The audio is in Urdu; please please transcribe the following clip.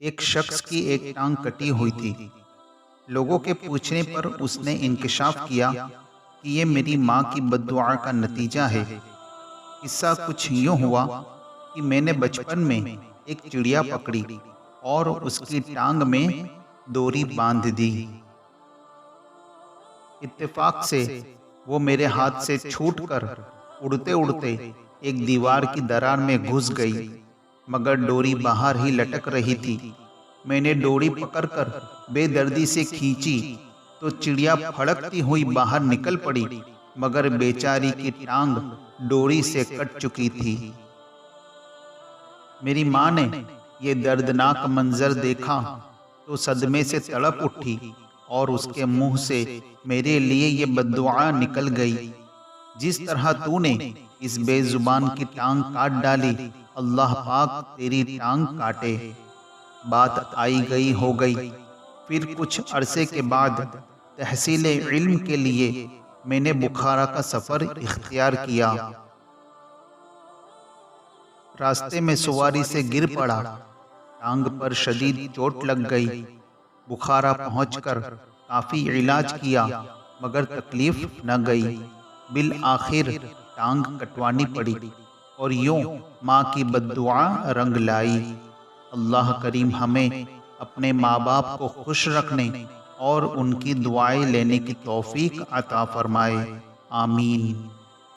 ایک شخص کی ایک ٹانگ کٹی ہوئی تھی۔ لوگوں کے پوچھنے پر اس نے انکشاف کیا کہ یہ میری ماں کی بد دعا کا نتیجہ ہے۔ قصہ کچھ یوں ہوا کہ میں نے بچپن میں ایک چڑیا پکڑی اور اس کی ٹانگ میں ڈوری باندھ دی۔ اتفاق سے وہ میرے ہاتھ سے چھوٹ کر اڑتے اڑتے ایک دیوار کی درار میں گھس گئی، مگر ڈوری باہر ہی لٹک رہی تھی۔ میں نے ڈوری پکڑ کر بے دردی سے کھینچی تو چڑیا پھڑکتی ہوئی باہر نکل پڑی، مگر بیچاری کی ٹانگ ڈوری سے کٹ چکی تھی۔ میری ماں نے یہ دردناک منظر دیکھا تو صدمے سے تڑپ اٹھی اور اس کے منہ سے میرے لیے یہ بد دعا نکل گئی، جس طرح تو نے اس بے زبان کی ٹانگ کاٹ ڈالی، اللہ پاک تیری ٹانگ کاٹے۔ بات آئی گئی ہو گئی۔ پھر کچھ عرصے کے بعد تحصیل علم کے لیے میں نے بخارا کا سفر اختیار کیا۔ راستے میں سواری سے گر پڑا، ٹانگ پر شدید چوٹ لگ گئی۔ بخارا پہنچ کر کافی علاج کیا، مگر تکلیف نہ گئی۔ بالآخر ٹانگ کٹوانی پڑی اور یوں ماں کی بد دعا رنگ لائی۔ اللہ کریم ہمیں اپنے ماں باپ کو خوش رکھنے اور ان کی دعائیں لینے کی توفیق عطا فرمائے، آمین۔